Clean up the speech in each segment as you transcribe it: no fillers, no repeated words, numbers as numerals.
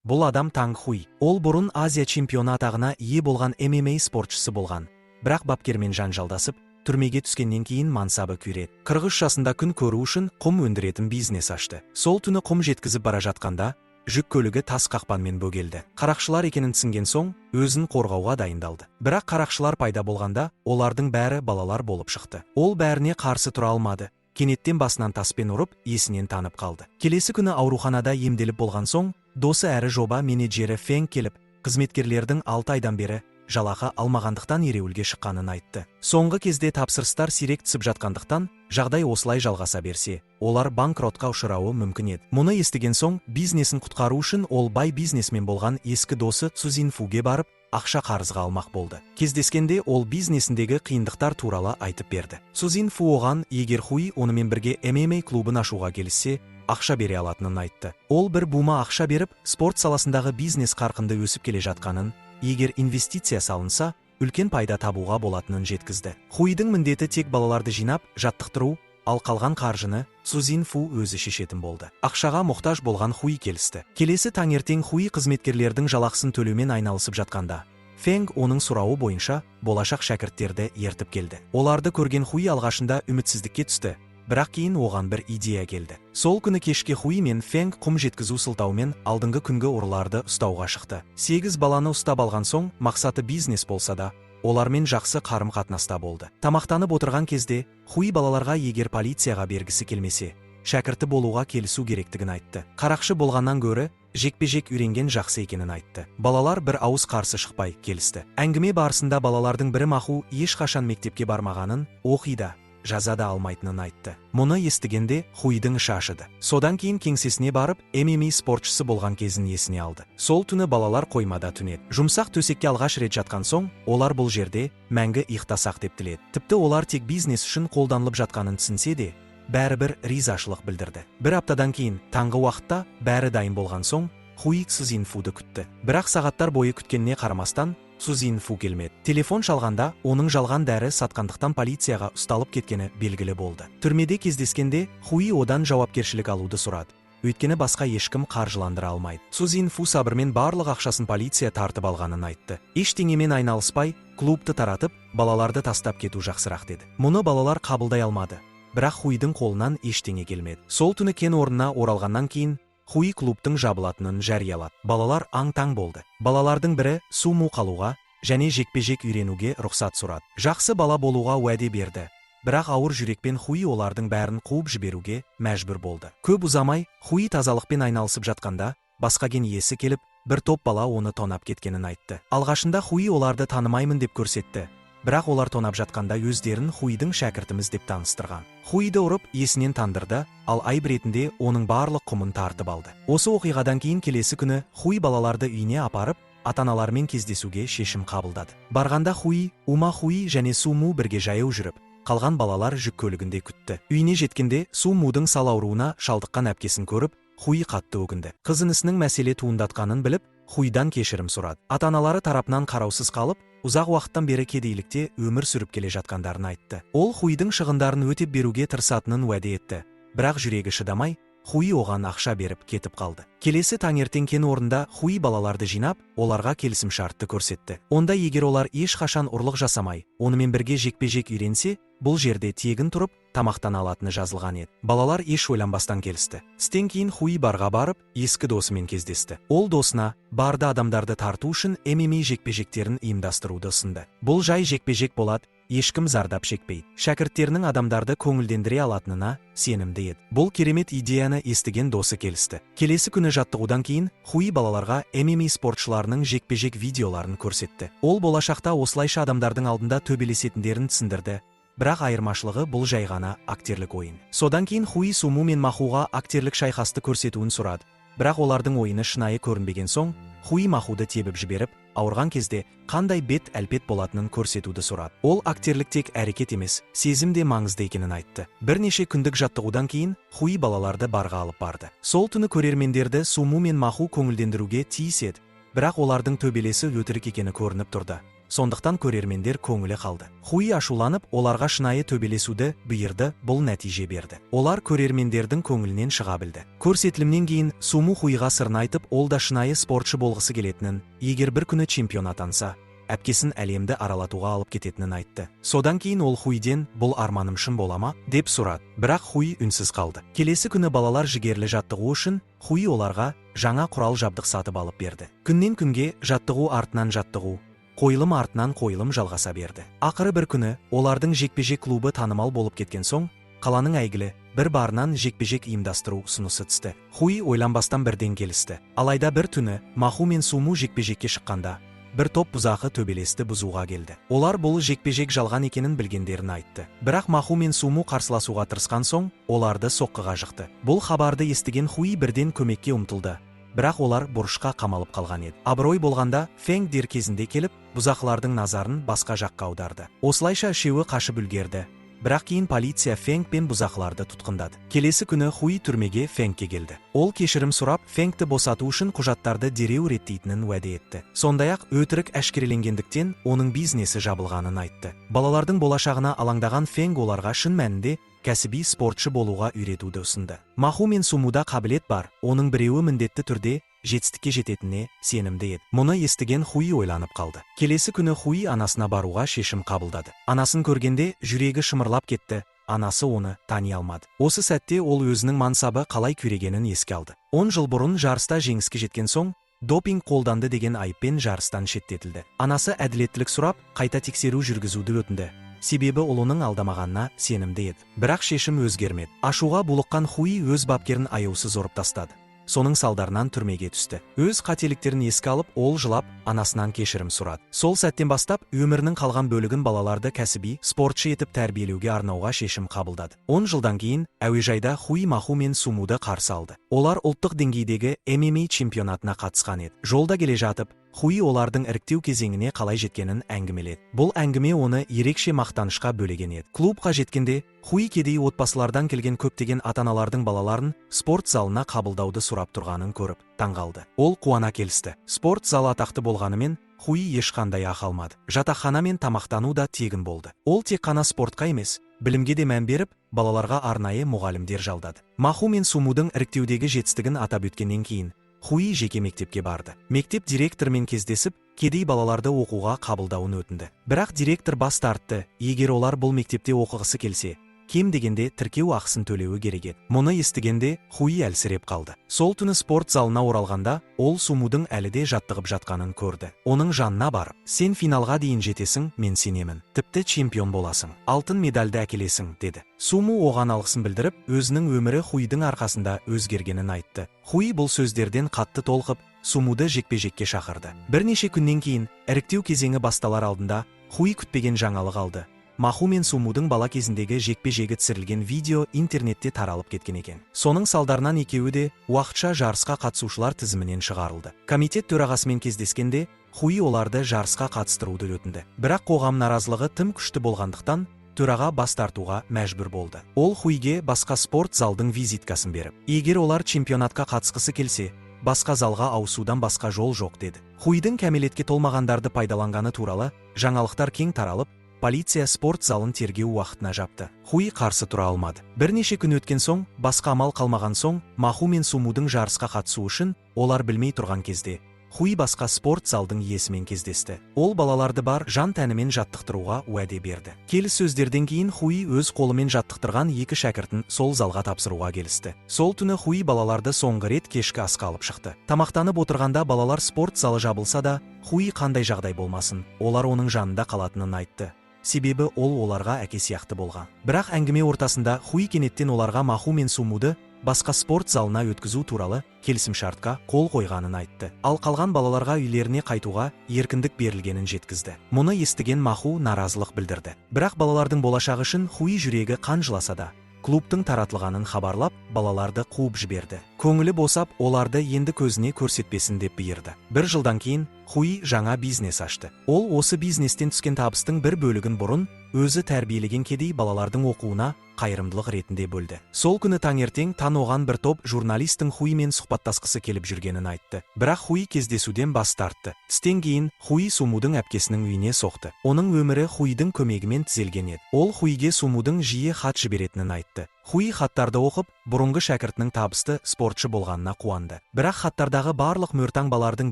Бұл адам Танг Хуй. Ол бұрын Азия чемпионы атағына ие болған MMA спортшысы болған. Бірақ бапкермен жанжалдасып, түрмеге түскеннен кейін мансабы күйреді. 43 жасында күн көру үшін құм өндіретін бизнес ашты. Сол түні құм жеткізіп бара жатқанда, жүк көлігі тас қақпанмен бөгелді. Қарақшылар екенін түсінген соң, өзін қорғауға дайындалды. Бірақ қарақшылар пайда болғанда, олардың бәрі балалар болып шықты. Ол бәріне қарсы тұра алмады. Кенеттен басынан таспен ұрып, есінен танып қалды. Келесі күні ауруханада емделіп болған соң, досы әрі жоба менеджері Фэнг келіп, қызметкерлердің 6 айдан бері жалақы алмағандықтан ереуілге шыққанын айтты. Соңғы кезде тапсырыстар сирек түсіп жатқандықтан, жағдай осылай жалғаса берсе, олар банкротқа ұшырауы мүмкін еді. Мұны естіген соң, бизнесін құтқару үшін ол бай бизнесмен болған ескі досы Цзин Фуге барып, ақша қарызға алмақ болды. Кездескенде ол бизнесіндегі қиындықтар туралы айтып берді. Цзин Фу оған, егер Хуй онымен бірге MMA клубын ашуға келіссе, ақша бере алатынын айтты. Ол бір бума ақша беріп, спорт саласындағы бизнес қарқынды өсіп келе жатқанын, егер инвестиция салынса, үлкен пайда табуға болатынын жеткізді. Хуйдың міндеті тек балаларды жинап, жаттықтыру, ал қалған қаржыны Цзин Фу өзі шешетін болды. Ақшаға мұқтаж болған Хуй келісті. Келесі таңертең Хуй қызметкерлердің жалақысын төлеумен айналысып жатқанда, Фэнг оның сұрауы бойынша болашақ шәкірттерді ертіп келді. Оларды көрген Хуй алғашында үмітсіздікке түсті, бірақ кейін оған бір идея келді. Сол күні кешке Хуй мен Фэнг құм жеткізу сылтаумен алдыңғы күнгі ұрыларды ұстауға шықты. 8 баланы ұстап алған соң, мақсаты бизнес болса да, олармен жақсы қарым-қатынаста болды. Тамақтанып отырған кезде, Хуй балаларға егер полицияға бергісі келмесе, шәкірті болуға келісу керектігін айтты. Қарақшы болғаннан гөрі, жекпе-жек үйренген жақсы екенін айтты. Балалар бір ауыз қарсы шықпай келісті. Әңгіме барысында балалардың бірі Маху ешқашан мектепке бармағанын, оқида, жазада алмайтынын айтты. Мұны естігенде Хуйдың іші ашыды. Содан кейін кеңсесіне барып, MMA спортшысы болған кезін есіне алды. Сол түні балалар қоймада түнеді. Жұмсақ төсекке алғаш рет жатқан соң, олар бұл жерде мәңгі ұйықтасақ деп тіледі. Тіпті олар тек бизнес үшін қолданылып жатқанын түсінсе де, бәрібір ризашылық білдірді. Бір аптадан кейін, таңғы уақытта бәрі дайын болған соң, Хуй Цзин Фуды күтті. Бірақ сағаттар бойы күткеніне қарамастан, Цзин Фу келмеді. Телефон шалғанда, оның жалған дәрі сатқандықтан полицияға ұсталып кеткені белгілі болды. Түрмеде кездескенде, Хуй одан жауапкершілік алуды сұрады. Өйткені басқа ешкім қаржыландыра алмайды. Цзин Фу сабырмен барлық ақшасын полиция тартып алғанын айтты. Ештеңемен айналыспай, клубты таратып, балаларды тастап кету жақсырақ деді. Мұны балалар қабылдай алмады. Бірақ Хуйдың қолынан ештеңе келмеді. Сол түні кен орнына оралғаннан кейін, Хуй клубтың жабылатынын жариялады. Балалар аң-таң болды. Балалардың бірі сумо қалуға және жекпе-жек үйренуге рұқсат сұрады. Жақсы бала болуға уәде берді. Бірақ ауыр жүрекпен Хуй олардың бәрін қуып жіберуге мәжбүр болды. Көп ұзамай, Хуй тазалықпен айналысып жатқанда, басқа ген иесі келіп, бір топ бала оны тонап кеткенін айтты. Алғашында Хуй оларды танымаймын деп көрсетті. Бірақ олар тонап жатқанда өздерін Хуйдың шәкіртіміз деп таныстырған. Хуйды ұрып, есінен тандырды, ал айып ретінде оның барлық құмын тартып алды. Осы оқиғадан кейін келесі күні Хуй балаларды үйіне апарып, ата-аналармен кездесуге шешім қабылдады. Барғанда Хуй, Ума Хуй және Суму бірге жаяу жүріп, қалған балалар жүк көлігінде күтті. Үйіне жеткенде Сумудың сал ауруына шалдыққан әпкесін көріп, Хуй қатты өкінді. Қызын ісінің мәселе туындатқанын біліп, Хуйдан кешірім сұрады. Ата-аналары тарапынан қараусыз қалып, ұзақ уақыттан бері кедейлікте өмір сүріп келе жатқандарын айтты. Ол Хуйдың шығындарын өтеп беруге тырысатынын уәде етті. Бірақ жүрегі шыдамай, Хуй оған ақша беріп кетіп қалды. Келесі таңертең кен орнында Хуй балаларды жинап, оларға келісімшартты көрсетті. Онда егер олар ешқашан ұрлық жасамай, онымен бірге жекпе-жек үйренсе, бұл жерде тегін тұрып, тамақтан алатыны жазылған еді. Балалар еш ойланбастан келісті. Істен кейін Хуй барға барып, ескі досымен кездесті. Ол досына барды адамдарды тарту үшін MMA жекпе-жектерін ұйымдастыруды ұсынды. Бұл жай жекпе-жек болады, ешкім зардап шекпейді. Шәкірттерінің адамдарды көңілдендіре алатынына сенімді еді. Бұл керемет идеяны естіген досы келісті. Келесі күні жаттығудан кейін Хуй балаларға MMA спортшыларының жекпе-жек видеоларын көрсетті. Ол болашақта осылайша адамдардың алдында төбелесетіндерін түсіндірді. Бірақ айырмашылығы бұл жай ғана актерлік ойын. Содан кейін Хуй Суму мен Махуға актерлік шайқасты көрсетуін сұрады. Бірақ олардың ойыны шынайы көрінбеген соң, Хуй Махуды тебіп жіберіп, ауырған кезде қандай бет әлпет болатынын көрсетуді сұрады. Ол актерлік тек әрекет емес, сезім де маңызды екенін айтты. Бірнеше күндік жаттығудан кейін Хуй балаларды барға алып барды. Сол түні көрермендерді Суму мен Маху көңілдендіруге тиіс еді. Бірақ олардың төбелесі өтірік екені көрініп тұрды. сондықтан көрермендер көңілі қалды. Хуи ашуланып, оларға шынайы төбелесуді бұйырды, бұл нәтиже берді. Олар көрермендердің көңілінен шыға білді. Көрсетілімнен кейін Суму Хуиға сырын айтып, ол да шынайы спортшы болғысы келетінін, егер бір күні чемпион атанса, әпкесін әлемді аралатуға алып кететінін айтты. Содан кейін ол Хуиден бұл арманым шын бола ма деп сұрады. Бірақ Хуи үнсіз қалды. Келесі күні балалар жігерлі жаттығу үшін Хуи оларға жаңа құрал жабдық сатып алып берді. Күннен күнге жаттығу артынан жаттығу, қойылым артынан қойылым жалғаса берді. Ақыры бір күні олардың жекпе-жек клубы танымал болып кеткен соң, қаланың әйгілі бір барынан жекпе-жек ұйымдастыру ұсынысы түсті. Хуи ойланбастан бірден келісті. Алайда бір түні Маху мен Суму жекпе-жекке шыққанда бір топ бұзақы төбелесті бұзуға келді. Олар бұл жекпе-жек жалған екенін білгендерін айтты. Бірақ Маху мен Суму қарсыласуға тырысқан соң, оларды соққыға жықты. Бұл хабарды естіген Хуи бірден көмекке ұмтылды. Бірақ олар бұрышқа қамалып қалған еді. Абырой болғанда Фэнг дер кезінде келіп, бұзақылардың назарын басқа жаққа аударды. Осылайша үшеуі қашып үлгерді. Бірақ кейін полиция Фэнг пен бұзақыларды тұтқындады. Келесі күні Хуи түрмеге Фэнгке келді. Ол кешірім сұрап, Фэнгті босату үшін құжаттарды дереу реттейтінін уәде етті. Сондай-ақ өтірік әшкереленгендіктен оның бизнесі жабылғанын айтты. Балалардың болашағына алаңдаған Фэнг оларға шын мәнінде кәсіби спортшы болуға үйретуді ұсынды. Маху мен Сумуда қабілет бар, оның біреуі міндетті түрде жетістікке жететініне сенімді еді. Мұны естіген Хуи ойланып қалды. Келесі күні Хуи анасына баруға шешім қабылдады. Анасын көргенде жүрегі шымырлап кетті. Анасы оны тани алмады. Осы сәтте ол өзінің мансабы қалай күйрегенін еске алды. 10 жыл бұрын жарыста жеңіске жеткен соң, допинг қолданды деген айыппен жарыстан шеттетілді. Анасы әділеттілік сұрап, қайта тексеру жүргізуді өтінді. Себебі ұлының алдамағанына сенімді еді. Бірақ шешім өзгермеді. Ашуға булыққан Хуи өз бапкерін аяусыз ұрып тастады. Соның салдарынан түрмеге түсті. Өз қателіктерін еске алып, ол жылап, анасынан кешірім сұрады. Сол сәттен бастап, өмірінің қалған бөлігін балаларды кәсіби спортшы етіп тәрбиелеуге арнауға шешім қабылдады. 10 жылдан кейін әуежайда Хуи Маху мен Сумуды қарсы алды. Олар ұлттық деңгейдегі MMA чемпионатына қатысқан еді. Жолда келе жатып, Хуи олардың іріктеу кезеңіне қалай жеткенін әңгімеледі. Бұл әңгіме оны ерекше мақтанышқа бөлеген еді. Клубқа жеткенде Хуи кедей отбасылардан келген көптеген ата-аналардың балаларын спорт залына қабылдауды сұрап тұрғанын көріп таңғалды. Ол қуана келісті. Спорт залы атақты болғанымен Хуи ешқандай ақы алмады. Жатақхана мен тамақтану да тегін болды. Ол тек қана спортқа емес, білімге де мән беріп, балаларға арнайы мұғалімдер жалдады. Маху мен Сумудың іріктеудегі жетістігін атап өткеннен кейін Хуи жеке мектепке барды. Мектеп директормен кездесіп, кедей балаларды оқуға қабылдауын өтінді. Бірақ директор бас тартты, егер олар бұл мектепте оқығысы келсе, кем дегенде тіркеу ақысын төлеуі керек еді. Мұны естігенде Хуи әлсіреп қалды. Сол түні спорт залына оралғанда, ол Сумудың әлі де жаттығып жатқанын көрді. Оның жанына барып, сен финалға дейін жетесің, мен сенемін. Тіпті чемпион боласың. Алтын медальды әкелесің, деді. Суму оған алғысын білдіріп, өзінің өмірі Хуидің арқасында өзгергенін айтты. Хуи бұл сөздерден қатты толқып, Сумуды жекпе-жекке шақырды. Бірнеше күннен кейін, іріктеу кезеңі басталар алдында, Хуи күтпеген жаңалық алды. Маху мен Сумудың бала кезіндегі жекпе-жегі түсірілген видео интернетте таралып кеткен екен. Соның салдарынан екеуі де уақытша жарысқа қатысушылар тізімінен шығарылды. Комитет төрағасымен кездескенде, Хуи оларды жарысқа қатыстыруды өтінді. Бірақ қоғам наразылығы тым күшті болғандықтан, төраға бас тартуға мәжбүр болды. Ол Хуиге басқа спорт залдың визиткасын беріп, егер олар чемпионатқа қатысқысы келсе, басқа залға ауысудан басқа жол жоқ, деді. Хуидің кәмелетке толмағандарды пайдаланғаны туралы жаңалықтар кең таралып, полиция спорт залын тергеу уақытына жапты. Хуи қарсы тұра алмады. Бірнеше күн өткен соң, басқа амал қалмаған соң, Маху мен Сумудың жарысқа қатысу үшін, олар білмей тұрған кезде, Хуи басқа спорт залдың иесімен кездесті. Ол балаларды бар жан тәнімен жаттықтыруға уәде берді. Келіссөздерден кейін Хуи өз қолымен жаттықтырған 2 шәкіртін сол залға тапсыруға келісті. Сол түні Хуи балаларды соңғы рет кешкі асқа алып шықты. Тамақтанып отырғанда балалар спорт залы жабылса да, Хуи қандай жағдай болмасын, олар оның жанында қалатынын айтты. Себебі ол оларға әке сияқты болған. Бірақ әңгіме ортасында Хуи кенеттен оларға Маху мен Сумуды басқа спорт залына өткізу туралы келісімшартқа қол қойғанын айтты. Ал қалған балаларға үйлеріне қайтуға еркіндік берілгенін жеткізді. Мұны естіген Маху наразылық білдірді. Бірақ балалардың болашағы үшін Хуи жүрегі қан жыласа да, клубтың таратылғанын хабарлап, балаларды қуып жіберді. Көңілі босап, оларды енді көзіне көрсетпесін деп бұйырды. 1 жылдан кейін Хуи жаңа бизнес ашты. Ол осы бизнестен түскен табыстың бір бөлігін бұрын өзі тәрбиелеген кедей балалардың оқуына қайырымдылық ретінде бөлді. Сол күні таңертең Тан оған бір топ журналистің Хуимен сұхбаттасқысы келіп жүргенін айтты. Бірақ Хуи кездесуден бас тартты. Түстен кейін Хуи Сумудың әпкесінің үйіне соқты. Оның өмірі Хуидің көмегімен түзелген еді. Ол Хуиге Сумудың жиі хат жіберетінін айтты. Хуи хаттарды оқып, бұрынғы шәкіртінің табысты спортшы болғанына қуанды. Бірақ хаттардағы барлық мөртаңбалардың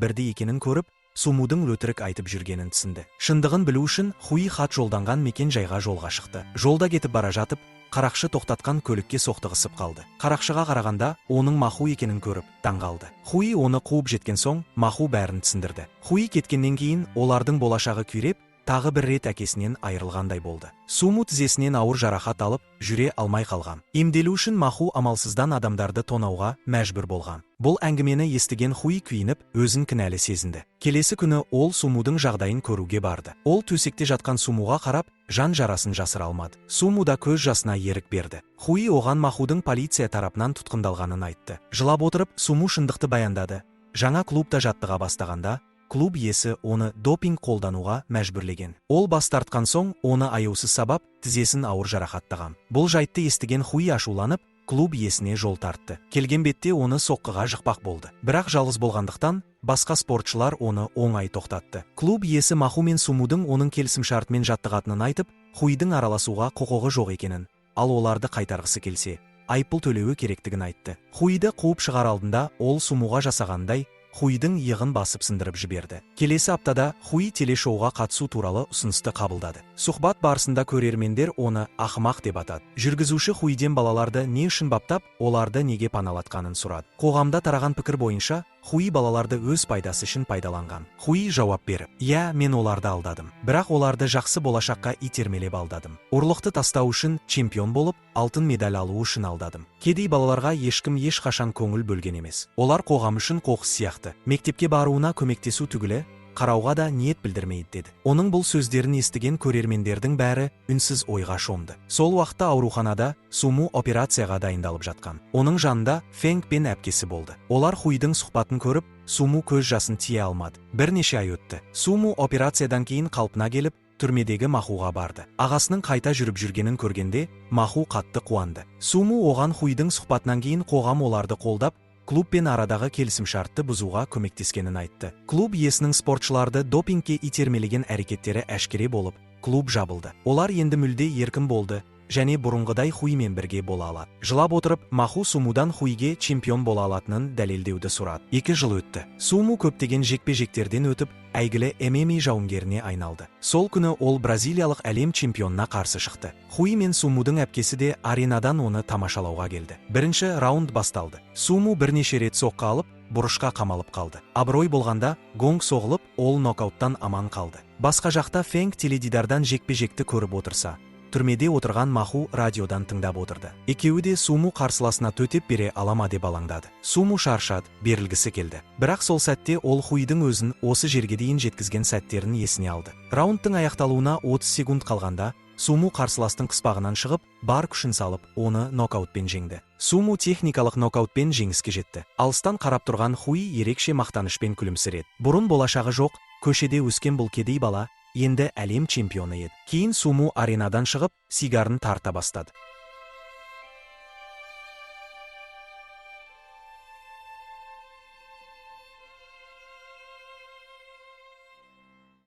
бірдей екенін көріп, Сумудың өтірік айтып жүргенін түсінді. Шындығын білу үшін Хуи хат жолданған мекен жайға жолға шықты. Жолда кетіп бара жатып, қарақшы тоқтатқан көлікке соқтығысып қалды. Қарақшыға қарағанда, оның Маху екенін көріп, таңғалды. Хуи оны қуып жеткен соң, Маху бәрін түсіндірді. Хуи кеткеннен кейін, олардың болашағы күйреп, тағы бір рет әкесінен айырылғандай болды. Суму тізесінен ауыр жарақат алып, жүре алмай қалған. Емделу үшін Маху амалсыздан адамдарды тонауға мәжбүр болған. Бұл әңгімені естіген Хуи күйініп, өзін кінәлі сезінді. Келесі күні ол Сумудың жағдайын көруге барды. Ол төсекте жатқан Сумуға қарап, жан жарасын жасыра алмады. Суму да көз жасына ерік берді. Хуи оған Махудың полиция тарапынан тұтқындалғанын айтты. Жылап отырып, Суму шындықты баяндады. Жаңа клубта жаттыға бастағанда, клуб иесі оны допинг қолдануға мәжбүрлеген. Ол бас тартқан соң, оны аяусыз сабап, тізесін ауыр жарақаттаған. Бұл жайтты естіген Хуи ашуланып, клуб иесіне жол тартты. Келген бетте оны соққыға жықпақ болды. Бірақ жалғыз болғандықтан, басқа спортшылар оны оңай тоқтатты. Клуб иесі Маху мен Сумудың оның келісімшартымен жаттығатынын айтып, Хуидің араласуға құқығы жоқ екенін, ал оларды қайтарғысы келсе, айыппұл төлеуі керектігін айтты. Хуиді қуып шығар алдында ол Сумуға жасағандай, Хуидің иығын басып сындырып жіберді. Келесі аптада Хуи телешоуға қатысу туралы ұсынысты қабылдады. Сұхбат барысында көрермендер оны ақымақ деп атады. Жүргізуші Хуиден балаларды не үшін баптап, оларды неге паналатқанын сұрады. Қоғамда тараған пікір бойынша, Хуи балаларды өз пайдасы үшін пайдаланған. Хуи жауап беріп, «Я, мен оларды алдадым. Бірақ оларды жақсы болашаққа итермелеп алдадым. Ұрлықты тастау үшін чемпион болып, алтын медаль алу үшін алдадым. Кедей балаларға ешкім ешқашан көңіл бөлген емес. Олар қоғам үшін қоқыс сияқты. Мектепке баруына көмектесу түгілі, қарауға да ниет білдірмейді» деді. Оның бұл сөздерін естіген көрермендердің бәрі үнсіз ойға шомды. Сол уақытта ауруханада Суму операцияға дайындалып жатқан. Оның жанында Фэнг пен әпкесі болды. Олар Хуидің сұхбатын көріп, Суму көз жасын тие алмады. Бірнеше ай өтті. Суму операциядан кейін қалпына келіп, түрмедегі Махуға барды. Ағасының қайта жүріп жүргенін көргенде, Маху қатты қуанды. Суму оған Хуидің сұхбатынан кейін қоғам оларды қолдап, клуб пен арадағы келісімшартты бұзуға көмектескенін айтты. Клуб иесінің спортшыларды допингке итермелеген әрекеттері әшкере болып, клуб жабылды. Олар енді мүлде еркін болды, және бұрынғыдай Хуимен бірге бола алады. Жылап отырып, Маху Сумудан Хуиге чемпион бола алатынын дәлелдеуді сұрады. 2 жыл өтті. Суму көптеген жекпе-жектерден өтіп, әйгілі ММА жауынгеріне айналды. Сол күні ол бразилиялық әлем чемпионына қарсы шықты. Хуи мен Сумудың әпкесі де аренадан оны тамашалауға келді. Бірінші раунд басталды. Суму бірнеше рет соққы алып, бұрышқа қамалып қалды. Абырой болғанда, гонг соғылып, ол нокауттан аман қалды. Басқа жақта Фэнг теледидардан жекпе-жекті көріп отырса, түрмеде отырған Маху радиодан тыңдап отырды. Екеуі де Суму қарсыласына төтеп бере алама деп алаңдады. Суму шаршады, берілгісі келді. Бірақ сол сәтте ол Хуидің өзін осы жерге дейін жеткізген сәттерін есіне алды. Раундтың аяқталуына 30 секунд қалғанда, Суму қарсыластың қыспағынан шығып, бар күшін салып, оны нокаутпен жеңді. Суму техникалық нокаутпен жеңіске жетті. Алыстан қарап тұрған Хуи ерекше мақтанышпен күлімсіреді. Бұрын болашағы жоқ, көшеде өскен бұл кедей бала енді әлем чемпионы еді. Кейін Суму аренадан шығып, сигарын тарта бастады.